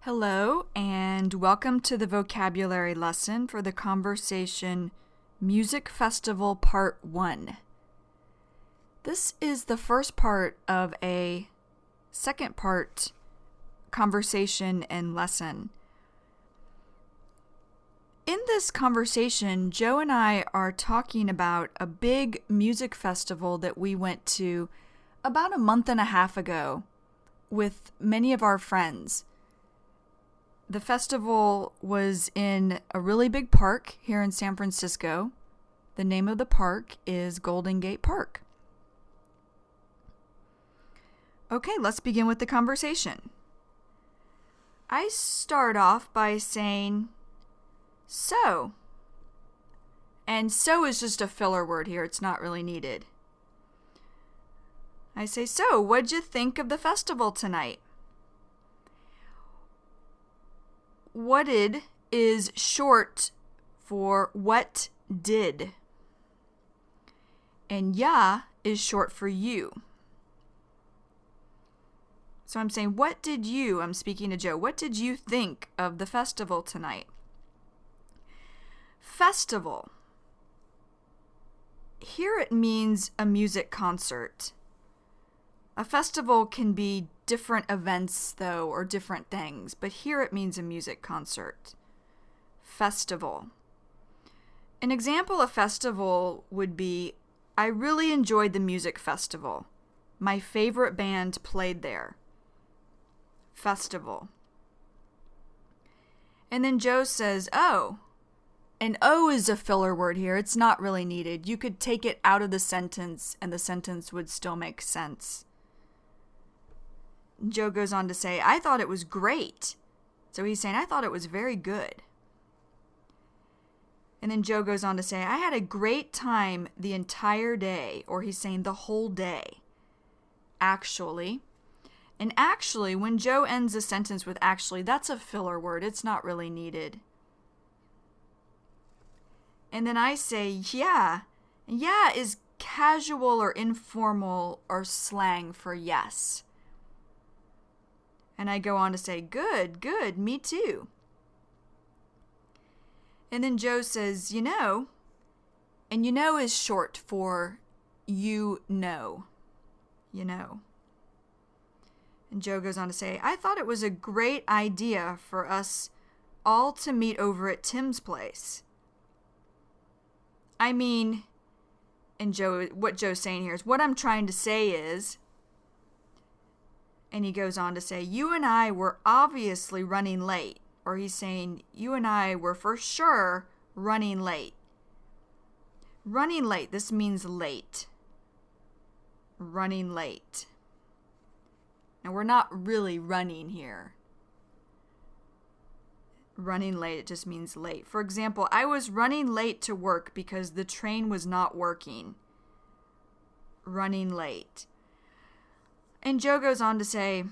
Hello, and welcome to the vocabulary lesson for the conversation Music Festival Part 1. This is the first part of a second part conversation and lesson. In this conversation, Joe and I are talking about a big music festival that we went to about a month and a half ago with many of our friends. The festival was in a really big park here in San Francisco. The name of the park is Golden Gate Park. Okay, let's begin with the conversation. I start off by saying, so. And so is just a filler word here. It's not really needed. I say, so, what'd you think of the festival tonight? What'd is short for what did. And ya is short for you. So I'm saying, what did you, I'm speaking to Joe, what did you think of the festival tonight? Festival. Here it means a music concert. A festival can be different events, though, or different things, but here it means a music concert. Festival. An example of festival would be, I really enjoyed the music festival. My favorite band played there. Festival. And then Joe says, oh. And oh is a filler word here. It's not really needed. You could take it out of the sentence and the sentence would still make sense. Joe goes on to say, I thought it was great. So he's saying, I thought it was very good. And then Joe goes on to say, I had a great time the entire day, or he's saying the whole day. Actually. And actually, when Joe ends a sentence with actually, that's a filler word. It's not really needed. And then I say, yeah. Yeah is casual or informal or slang for yes. And I go on to say, good, me too. And then Joe says, you know, and you know is short for you know. You know. And Joe goes on to say, I thought it was a great idea for us all to meet over at Tim's place. I mean, and Joe, what Joe's saying here is, what I'm trying to say is, and he goes on to say, you and I were obviously running late. Or he's saying, you and I were for sure running late. Running late, this means late. Running late. Now we're not really running here. Running late, it just means late. For example, I was running late to work because the train was not working. Running late. And Joe goes on to say,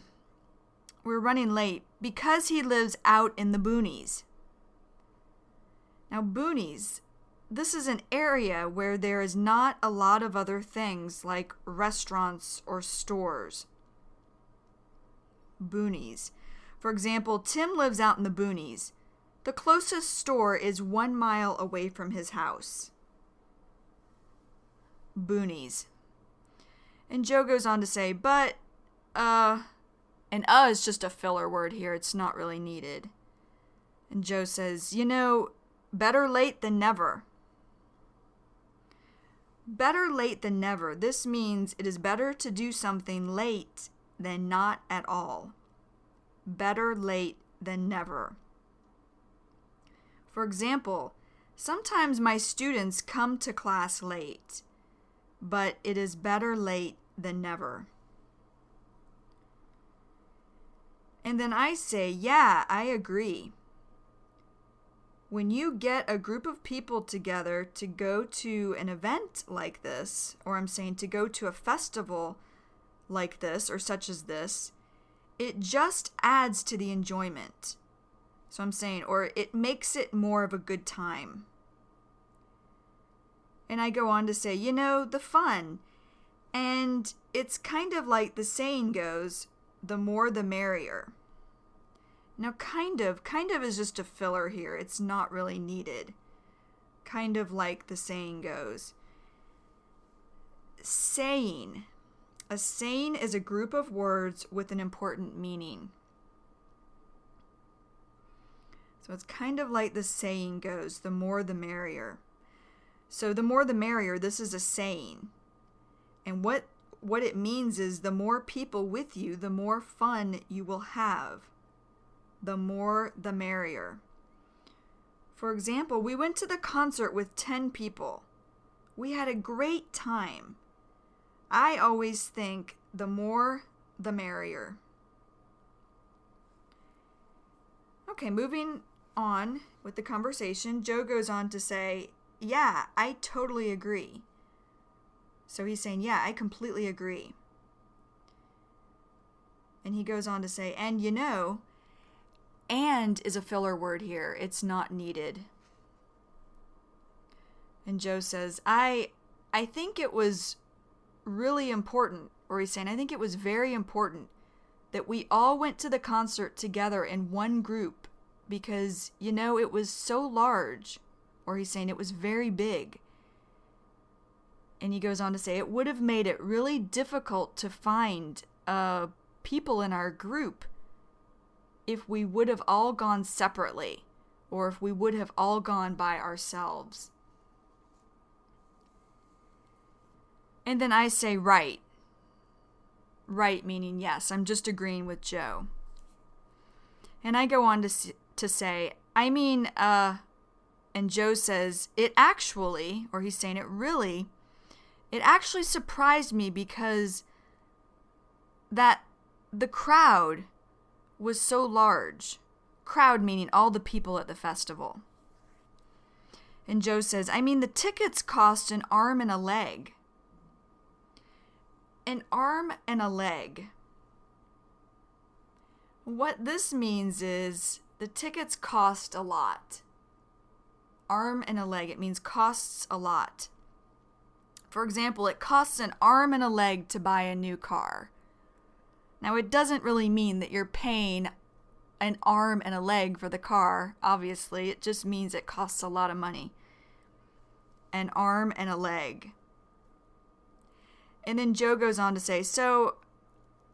we're running late because he lives out in the boonies. Now, boonies, this is an area where there is not a lot of other things like restaurants or stores. Boonies. For example, Tim lives out in the boonies. The closest store is 1 mile away from his house. Boonies. And Joe goes on to say, but, and is just a filler word here. It's not really needed. And Joe says, you know, better late than never. Better late than never. This means it is better to do something late than not at all. Better late than never. For example, sometimes my students come to class late, but it is better late than never. And then I say, yeah, I agree. When you get a group of people together to go to an event like this, or I'm saying to go to a festival like this or such as this, it just adds to the enjoyment. So I'm saying, or it makes it more of a good time. And I go on to say, you know, the fun. And it's kind of like the saying goes, the more the merrier. Now, kind of is just a filler here. It's not really needed. Kind of like the saying goes. Saying. A saying is a group of words with an important meaning. So it's kind of like the saying goes, the more the merrier. So the more the merrier, this is a saying. And what it means is the more people with you, the more fun you will have. The more the merrier. For example, we went to the concert with 10 people. We had a great time. I always think the more the merrier. Okay, moving on with the conversation, Joe goes on to say, yeah, I totally agree. So he's saying, yeah, I completely agree. And he goes on to say, and you know, and is a filler word here. It's not needed. And Joe says, I think it was really important, or he's saying, I think it was very important that we all went to the concert together in one group because, you know, it was so large, or he's saying it was very big. And he goes on to say, it would have made it really difficult to find people in our group if we would have all gone separately, or if we would have all gone by ourselves. And then I say, right. Right meaning yes, I'm just agreeing with Joe. And I go on to say, I mean, and Joe says, it actually, or he's saying it actually surprised me because that the crowd was so large. Crowd meaning all the people at the festival. And Joe says, I mean, the tickets cost an arm and a leg. An arm and a leg. What this means is the tickets cost a lot. Arm and a leg, it means costs a lot. For example, it costs an arm and a leg to buy a new car. Now, it doesn't really mean that you're paying an arm and a leg for the car, obviously. It just means it costs a lot of money. An arm and a leg. And then Joe goes on to say, so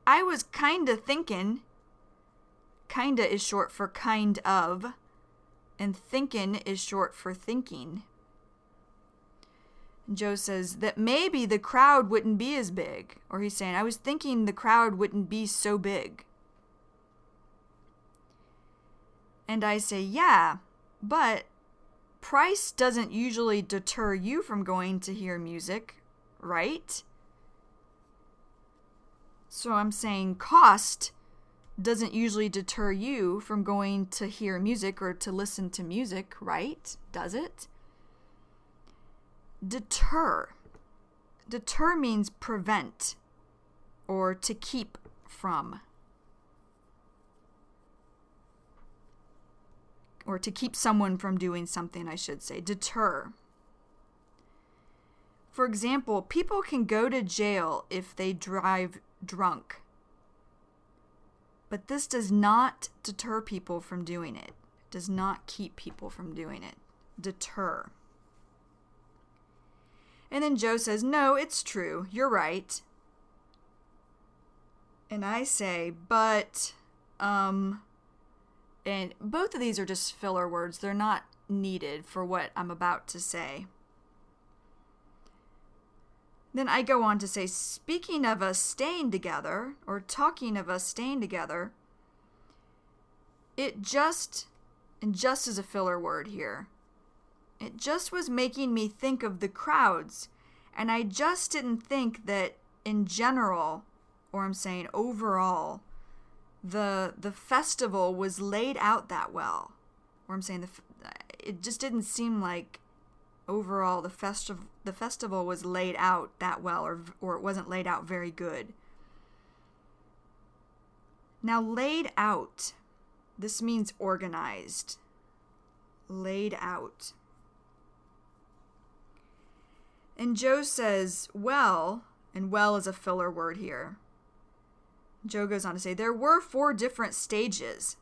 I was kind of thinking, kinda is short for kind of, and thinkin' is short for thinking. Joe says that maybe the crowd wouldn't be as big. Or he's saying, I was thinking the crowd wouldn't be so big. And I say, yeah, but price doesn't usually deter you from going to hear music, right? So I'm saying cost doesn't usually deter you from going to hear music or to listen to music, right? Does it? Deter. Deter means prevent or to keep from. Or to keep someone from doing something, I should say. Deter. For example, people can go to jail if they drive drunk. But this does not deter people from doing it. It does not keep people from doing it. Deter. And then Joe says, no, it's true. You're right. And I say, but, and both of these are just filler words. They're not needed for what I'm about to say. Then I go on to say, speaking of us staying together, or talking of us staying together, and just is a filler word here. It just was making me think of the crowds, and I just didn't think that in general, or I'm saying overall, the festival was laid out that well. Or I'm saying it just didn't seem like overall the festival was laid out that well, or it wasn't laid out very good. Now, laid out, this means organized. Laid out. And Joe says, well, and well is a filler word here. Joe goes on to say, there were 4 different stages.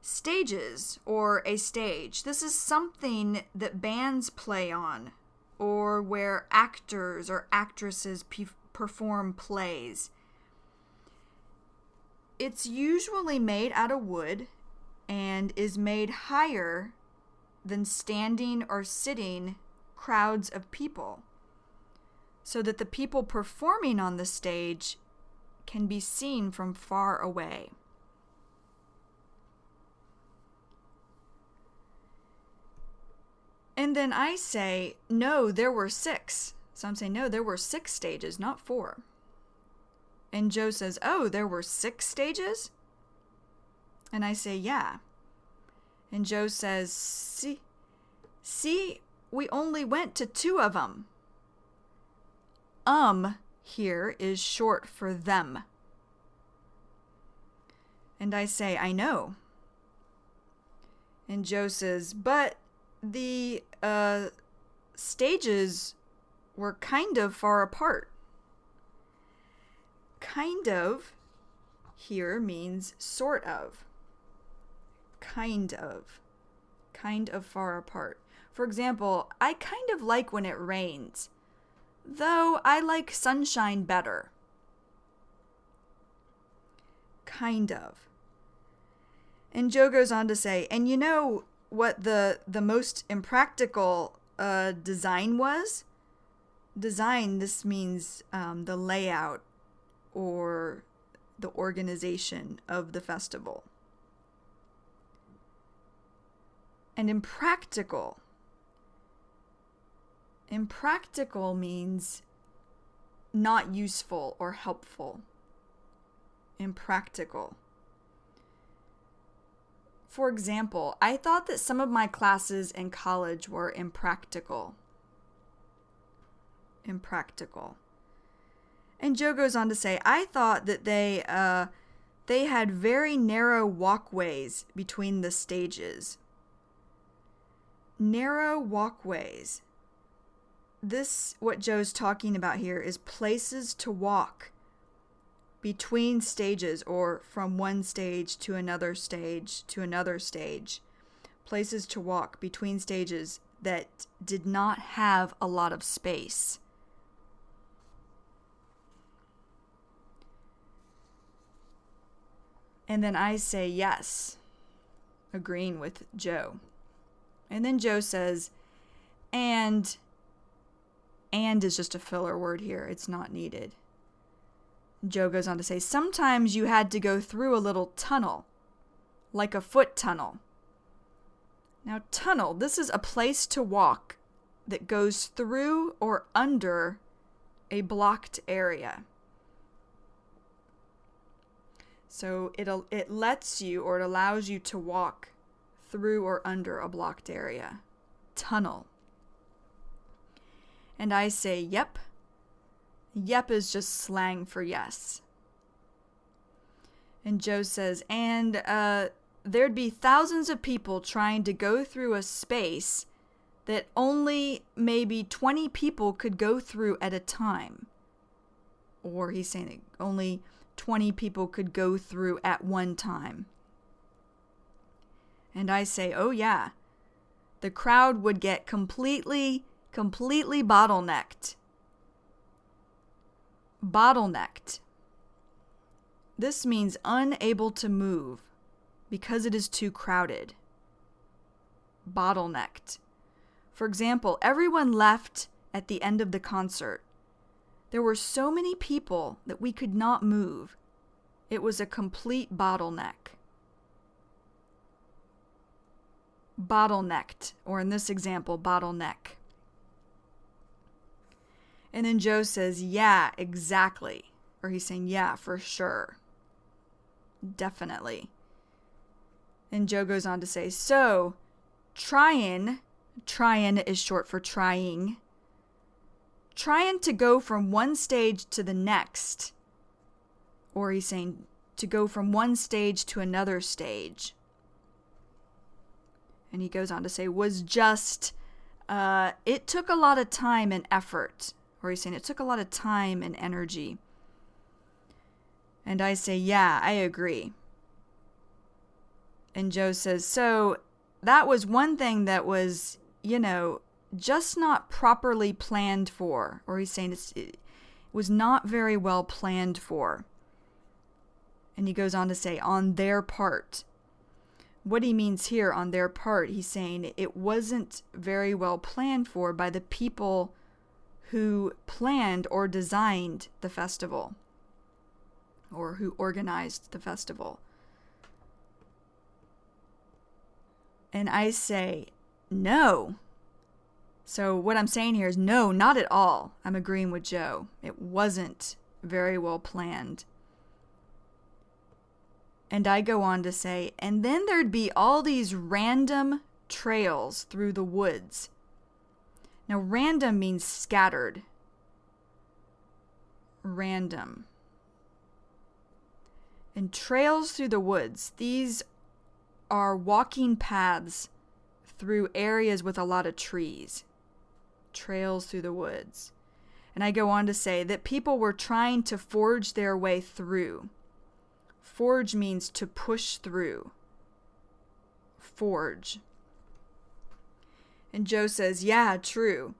Stages, or a stage. This is something that bands play on, or where actors or actresses perform plays. It's usually made out of wood and is made higher than standing or sitting crowds of people, so that the people performing on the stage can be seen from far away. And then I say, no, there were 6. So I'm saying, no, there were 6 stages, not 4. And Joe says, oh, there were 6 stages? And I say, yeah. And Joe says, see, we only went to 2 of them. Here is short for them. And I say, I know. And Joe says, but the stages were kind of far apart. Kind of here means sort of. Kind of far apart. For example, I kind of like when it rains, though I like sunshine better. Kind of. And Joe goes on to say, and you know what the most impractical design was? Design, this means the layout or the organization of the festival. And impractical means not useful or helpful. Impractical. For example, I thought that some of my classes in college were impractical. Impractical. And Joe goes on to say, I thought that they had very narrow walkways between the stages. Narrow walkways. This, what Joe's talking about here, is places to walk between stages, or from one stage to another stage to another stage. Places to walk between stages that did not have a lot of space. And then I say yes, agreeing with Joe. And then Joe says, and is just a filler word here. It's not needed. Joe goes on to say, sometimes you had to go through a little tunnel, like a foot tunnel. Now, tunnel, this is a place to walk that goes through or under a blocked area. So it lets you, or it allows you to walk through or under a blocked area. Tunnel. And I say, yep. Yep is just slang for yes. And Joe says, and there'd be thousands of people trying to go through a space that only maybe 20 people could go through at a time. Or he's saying that only 20 people could go through at one time. And I say, oh yeah, the crowd would get completely bottlenecked. Bottlenecked. This means unable to move because it is too crowded. Bottlenecked. For example, everyone left at the end of the concert. There were so many people that we could not move. It was a complete bottleneck. Bottlenecked, or in this example, bottleneck. And then Joe says, yeah, exactly. Or he's saying, yeah, for sure. Definitely. And Joe goes on to say, so, tryin' is short for trying. Trying to go from one stage to the next. Or he's saying to go from one stage to another stage. And he goes on to say, was just, it took a lot of time and effort. Or he's saying it took a lot of time and energy. And I say, yeah, I agree. And Joe says, so that was one thing that was, just not properly planned for. Or he's saying it was not very well planned for. And he goes on to say, on their part. What he means here, on their part, he's saying it wasn't very well planned for by the people who planned or designed the festival, or who organized the festival. And I say, no. So what I'm saying here is no, not at all. I'm agreeing with Joe. It wasn't very well planned. And I go on to say, and then there'd be all these random trails through the woods. Now, random means scattered. Random. And trails through the woods, these are walking paths through areas with a lot of trees. Trails through the woods. And I go on to say that people were trying to forge their way through. Forge means to push through. Forge. And Joe says, yeah, true.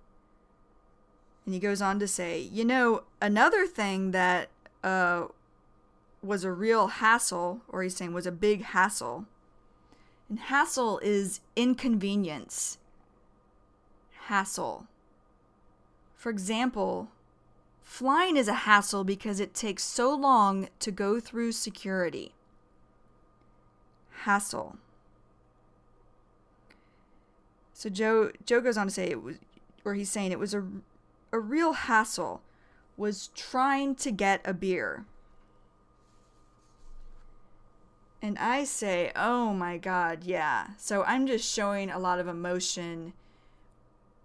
And he goes on to say, another thing that was a real hassle, or he's saying was a big hassle. And hassle is inconvenience. Hassle. For example, flying is a hassle because it takes so long to go through security. Hassle. So Joe goes on to say he's saying it was a real hassle was trying to get a beer. And I say, oh my God, yeah. So I'm just showing a lot of emotion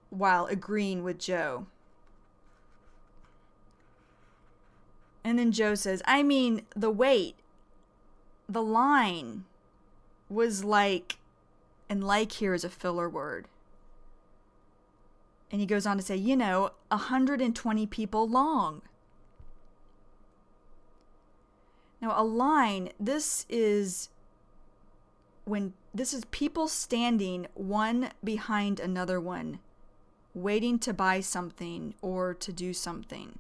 while agreeing with Joe. And then Joe says, the wait, the line was like, and like here is a filler word. And he goes on to say, 120 people long. Now, a line, this is people standing one behind another one, waiting to buy something or to do something.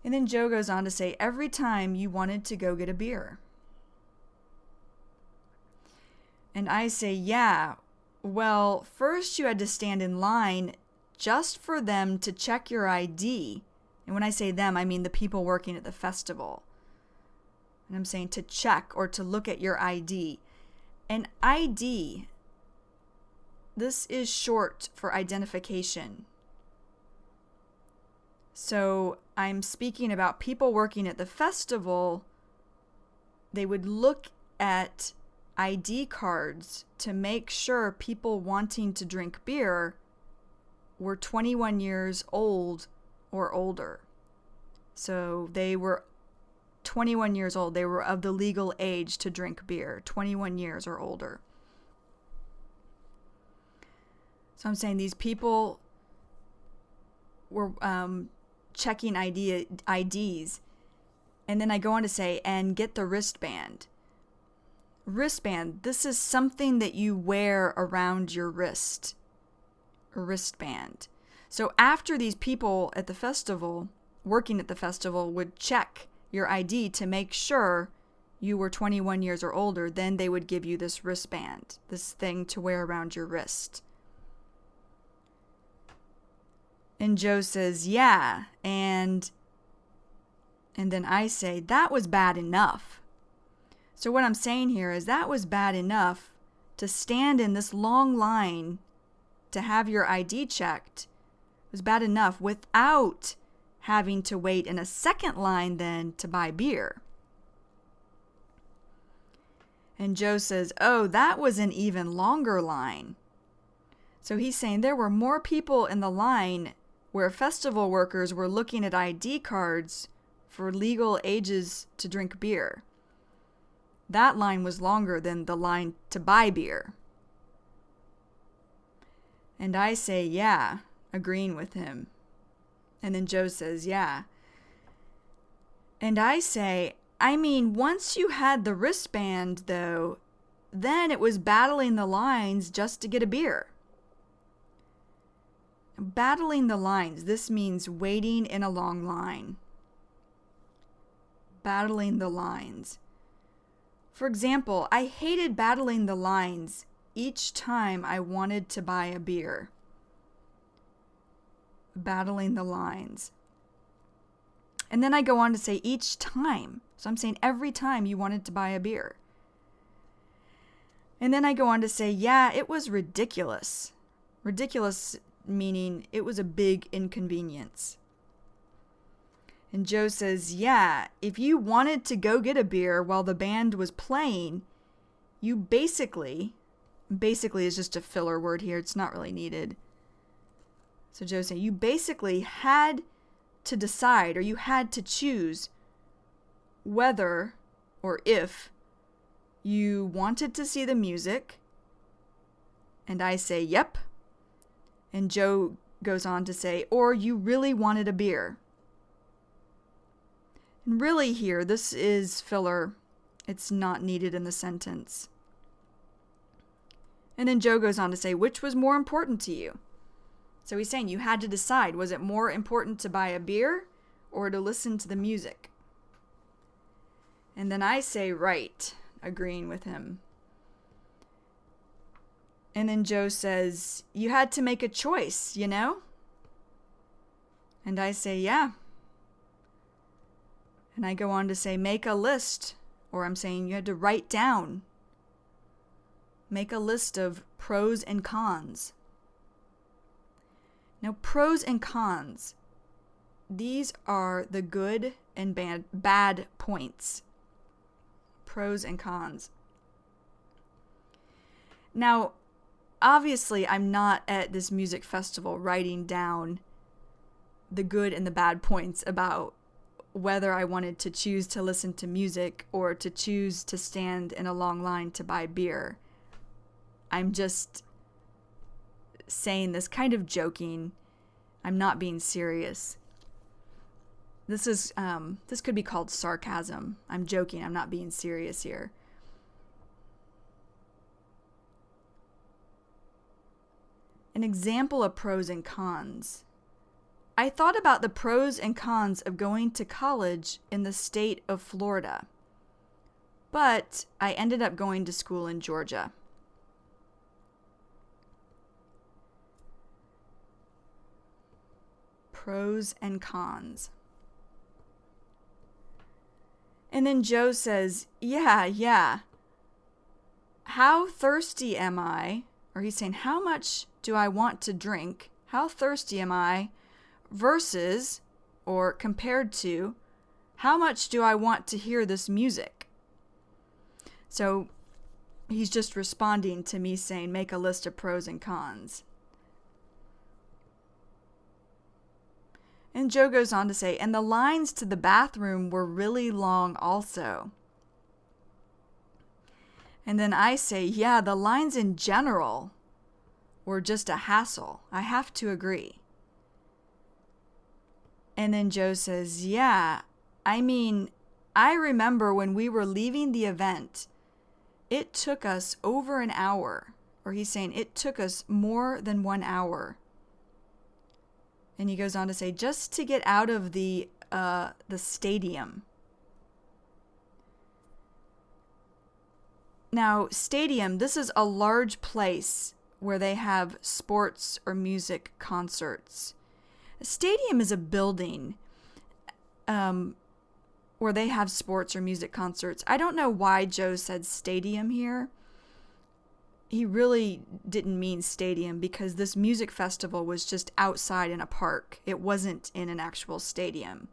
And then Joe goes on to say, every time you wanted to go get a beer. And I say, yeah, well, first you had to stand in line just for them to check your ID. And when I say them, I mean the people working at the festival. And I'm saying to check or to look at your ID. And ID, this is short for identification. So I'm speaking about people working at the festival. They would look at ID cards to make sure people wanting to drink beer were 21 years old or older. So they were 21 years old. They were of the legal age to drink beer, 21 years or older. So I'm saying these people were checking IDs. And then I go on to say, and get the wristband. Wristband, this is something that you wear around your wrist. A wristband. So after these people at the festival, working at the festival, would check your ID to make sure you were 21 years or older, then they would give you this wristband, this thing to wear around your wrist. And Joe says, yeah, and then I say, that was bad enough. So what I'm saying here is that was bad enough to stand in this long line to have your ID checked. It was bad enough without having to wait in a second line then to buy beer. And Joe says, oh, that was an even longer line. So he's saying there were more people in the line where festival workers were looking at ID cards for legal ages to drink beer. That line was longer than the line to buy beer. And I say, yeah, agreeing with him. And then Joe says, yeah. And I say, I mean, once you had the wristband, though, then it was battling the lines just to get a beer. Battling the lines, this means waiting in a long line. Battling the lines. For example, I hated battling the lines each time I wanted to buy a beer. Battling the lines. And then I go on to say each time. So I'm saying every time you wanted to buy a beer. And then I go on to say, yeah, it was ridiculous. Ridiculous meaning it was a big inconvenience. And Joe says, yeah, if you wanted to go get a beer while the band was playing, you basically is just a filler word here. It's not really needed. So Joe's saying you basically had to decide, or you had to choose whether or if you wanted to see the music. And I say, yep. And Joe goes on to say, or you really wanted a beer. And really here, this is filler. It's not needed in the sentence. And then Joe goes on to say, which was more important to you? So he's saying you had to decide, was it more important to buy a beer or to listen to the music? And then I say, right, agreeing with him. And then Joe says, you had to make a choice, you know? And I say, yeah. And I go on to say, make a list, or I'm saying you had to write down. Make a list of pros and cons. Now, pros and cons, these are the good and bad points. Pros and cons. Now, obviously, I'm not at this music festival writing down the good and the bad points about whether I wanted to choose to listen to music or to choose to stand in a long line to buy beer. I'm just saying this kind of joking. I'm not being serious. This could be called sarcasm. I'm joking. I'm not being serious here. An example of pros and cons. I thought about the pros and cons of going to college in the state of Florida, but I ended up going to school in Georgia. Pros and cons. And then Joe says, yeah. How thirsty am I? Or he's saying, how much do I want to drink? How thirsty am I? Versus, or compared to, how much do I want to hear this music? So he's just responding to me saying, make a list of pros and cons. And Joe goes on to say, and the lines to the bathroom were really long also. And then I say, yeah, the lines in general were just a hassle. I have to agree. And then Joe says, yeah, I mean, I remember when we were leaving the event, it took us over an hour. Or he's saying it took us more than 1 hour. And he goes on to say, just to get out of the stadium. Now, stadium, this is a large place where they have sports or music concerts. A stadium is a building where they have sports or music concerts. I don't know why Joe said stadium here. He really didn't mean stadium because this music festival was just outside in a park. It wasn't in an actual stadium.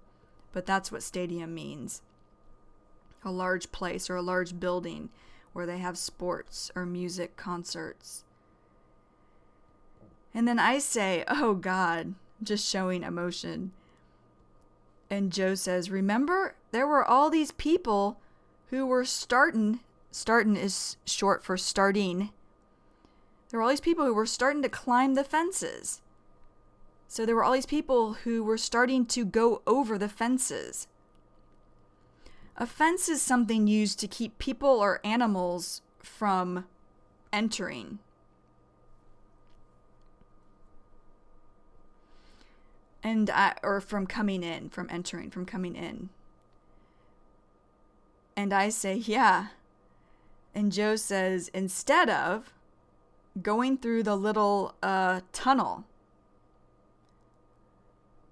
But that's what stadium means. A large place or a large building where they have sports or music concerts. And then I say, oh God, just showing emotion. And Joe says, remember, there were all these people who were starting is short for starting. There were all these people who were starting to climb the fences. So there were all these people who were starting to go over the fences. A fence is something used to keep people or animals from entering. Or from coming in, from entering, from coming in. And I say, yeah. And Joe says, instead of going through the little tunnel.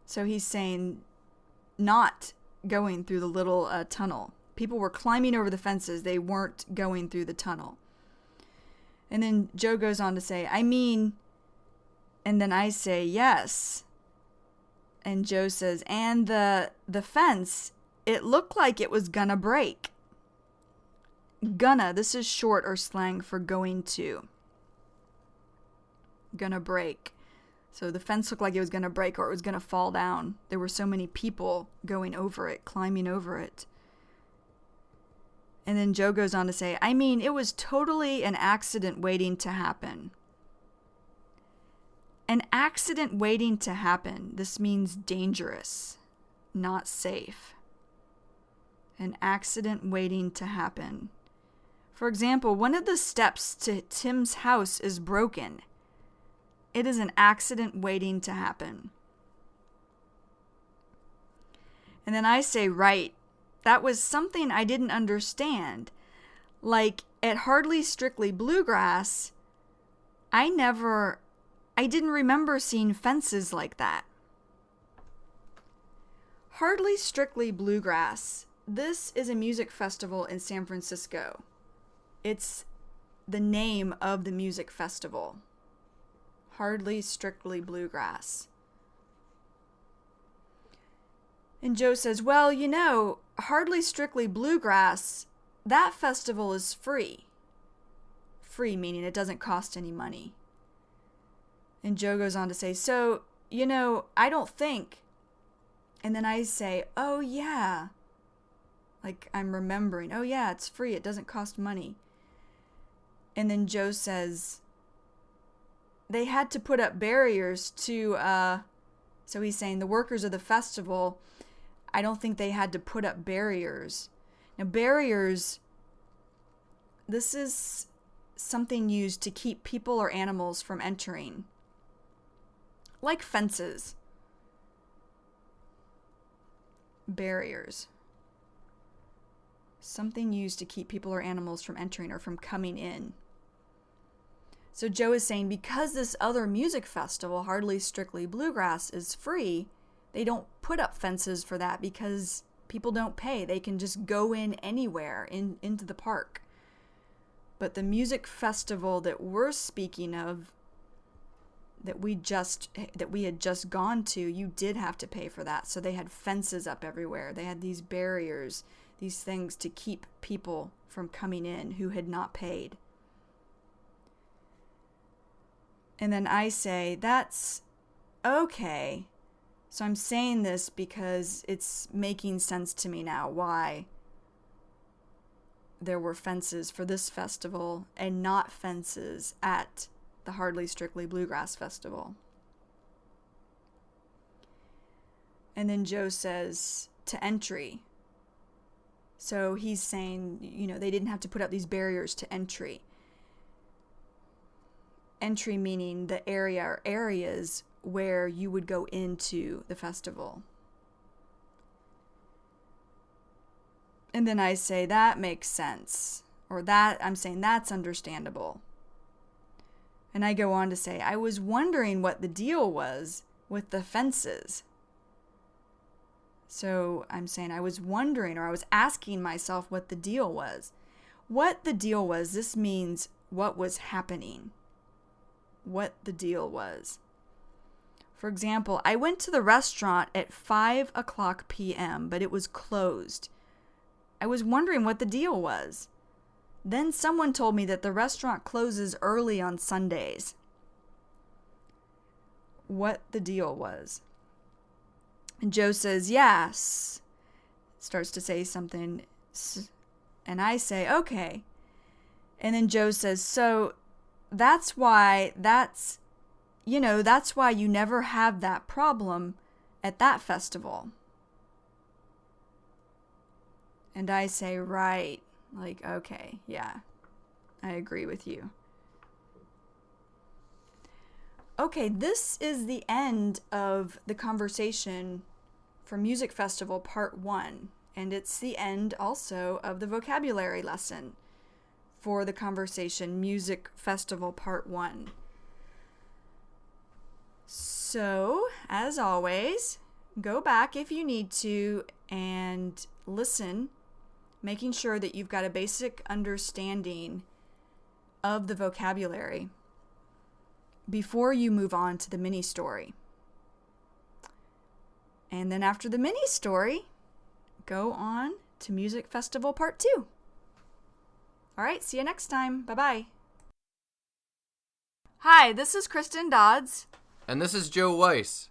So he's saying not going through the little tunnel. People were climbing over the fences. They weren't going through the tunnel. And then Joe goes on to say, I mean, and then I say, yes. And Joe says, and the fence, it looked like it was gonna break. Gonna, this is short or slang for going to. Gonna break. So the fence looked like it was gonna break or it was gonna fall down. There were so many people going over it, climbing over it. And then Joe goes on to say, I mean, it was totally an accident waiting to happen. An accident waiting to happen. This means dangerous, not safe. An accident waiting to happen. For example, one of the steps to Tim's house is broken. It is an accident waiting to happen. And then I say, right, that was something I didn't understand. Like at Hardly Strictly Bluegrass, I didn't remember seeing fences like that. Hardly Strictly Bluegrass. This is a music festival in San Francisco. It's the name of the music festival. Hardly Strictly Bluegrass. And Joe says, well, you know, Hardly Strictly Bluegrass, that festival is free. Free meaning it doesn't cost any money. And Joe goes on to say, so, you know, I don't think. And then I say, oh yeah. Like I'm remembering, oh yeah, it's free. It doesn't cost money. And then Joe says, they had to put up barriers to, so he's saying the workers of the festival, I don't think they had to put up barriers. Now barriers, this is something used to keep people or animals from entering. Like fences. Barriers. Something used to keep people or animals from entering or from coming in. So Joe is saying because this other music festival, Hardly Strictly Bluegrass, is free, they don't put up fences for that because people don't pay. They can just go in anywhere into the park. But the music festival that we're speaking of, that we had just gone to, you did have to pay for that. So they had fences up everywhere. They had these barriers, these things to keep people from coming in who had not paid. And then I say, that's okay. So I'm saying this because it's making sense to me now why there were fences for this festival and not fences at the Hardly Strictly Bluegrass Festival. And then Joe says to entry. So he's saying, you know, they didn't have to put up these barriers to entry. Entry meaning the area or areas where you would go into the festival. And then I say that makes sense. Or that, I'm saying that's understandable. And I go on to say, I was wondering what the deal was with the fences. So I'm saying I was wondering, or I was asking myself what the deal was. What the deal was, this means what was happening. What the deal was. For example, I went to the restaurant at 5:00 p.m., but it was closed. I was wondering what the deal was. Then someone told me that the restaurant closes early on Sundays. What the deal was. And Joe says, yes. Starts to say something. And I say, okay. And then Joe says, so that's why you never have that problem at that festival. And I say, right. Like, okay, yeah, I agree with you. Okay, this is the end of the conversation for Music Festival Part 1. And it's the end also of the vocabulary lesson for the conversation Music Festival Part 1. So, as always, go back if you need to and listen, making sure that you've got a basic understanding of the vocabulary before you move on to the mini story. And then after the mini story, go on to Music Festival Part 2. All right, see you next time. Bye-bye. Hi, this is Kristen Dodds. And this is Joe Weiss.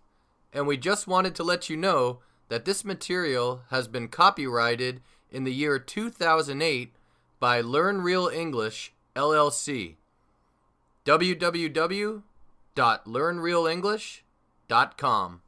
And we just wanted to let you know that this material has been copyrighted in the year 2008 by Learn Real English, LLC. www.learnrealenglish.com